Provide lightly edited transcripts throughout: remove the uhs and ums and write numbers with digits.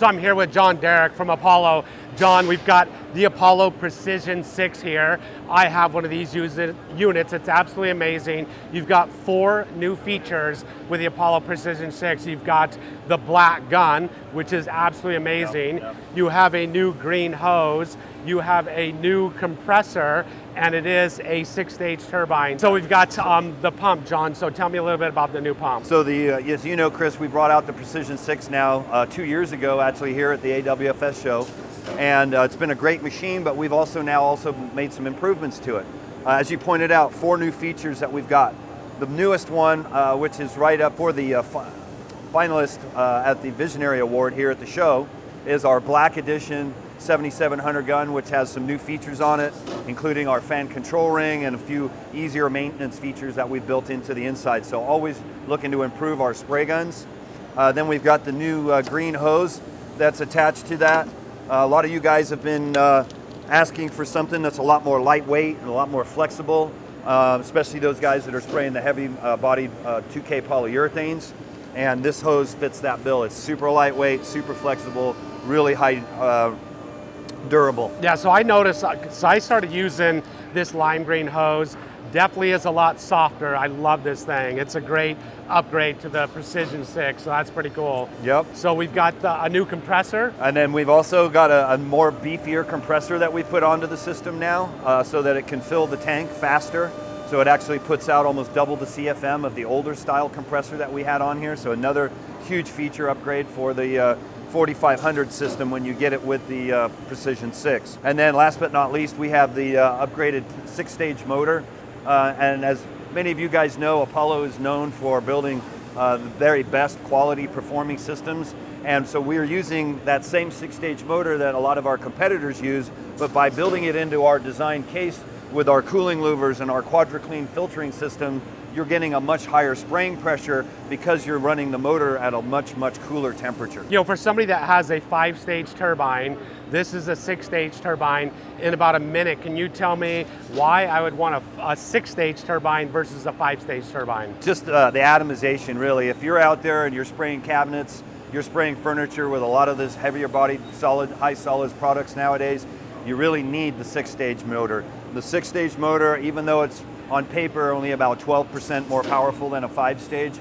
So I'm here with John Derrick from Apollo. John, we've got the Apollo Precision-6 here. I have one of these units. It's absolutely amazing. You've got 4 new features with the Apollo Precision-6. You've got the black gun, which is absolutely amazing. Yep. You have a new green hose. You have a new compressor, and it is a 6-stage turbine. So we've got the pump, John. So tell me a little bit about the new pump. So as you know, Chris, we brought out the Precision-6 now 2 years ago, actually here at the AWFS show. And it's been a great machine, but we've also made some improvements to it. As you pointed out, 4 new features that we've got. The newest one, which is right up for the finalist at the Visionary Award here at the show, is our Black Edition 7700 gun, which has some new features on it, including our fan control ring and a few easier maintenance features that we've built into the inside. So always looking to improve our spray guns. Then we've got the new green hose that's attached to that. A lot of you guys have been asking for something that's a lot more lightweight and a lot more flexible, especially those guys that are spraying the heavy bodied 2K polyurethanes. And this hose fits that bill. It's super lightweight, super flexible, really high durable. Yeah, so I noticed, so I started using this lime green hose. Definitely is a lot softer. I love this thing. It's a great upgrade to the Precision-6, so that's pretty cool. Yep. So we've got a new compressor. And then we've also got a more beefier compressor that we put onto the system now, so that it can fill the tank faster. So it actually puts out almost double the CFM of the older style compressor that we had on here. So another huge feature upgrade for the 4500 system when you get it with the Precision-6. And then last but not least, we have the upgraded 6-stage motor. And as many of you guys know, Apollo is known for building the very best quality performing systems. And so we're using that same 6-stage motor that a lot of our competitors use, but by building it into our design case with our cooling louvers and our QuadraClean filtering system, you're getting a much higher spraying pressure because you're running the motor at a much, much cooler temperature. You know, for somebody that has a 5-stage turbine, this is a 6-stage turbine. In about a minute, can you tell me why I would want a 6-stage turbine versus a 5-stage turbine? Just the atomization, really. If you're out there and you're spraying cabinets, you're spraying furniture with a lot of this heavier bodied solid, high solids products nowadays, you really need the 6-stage motor. The 6-stage motor, even though it's on paper only about 12% more powerful than a 5-stage,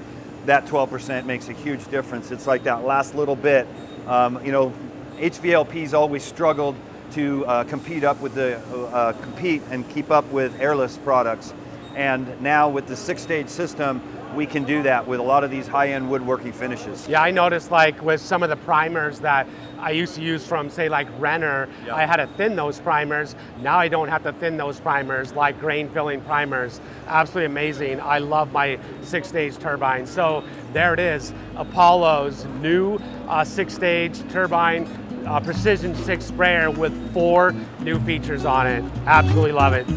that 12% makes a huge difference. It's like that last little bit. You know, HVLP's always struggled to compete and keep up with airless products. And now with the 6-stage system, we can do that with a lot of these high-end woodworking finishes. Yeah, I noticed like with some of the primers that I used to use from, say, like Renner, yep. I had to thin those primers. Now I don't have to thin those primers like grain filling primers. Absolutely amazing. I love my 6-stage turbine. So there it is, Apollo's new 6-stage turbine, Precision-6 sprayer with 4 new features on it. Absolutely love it.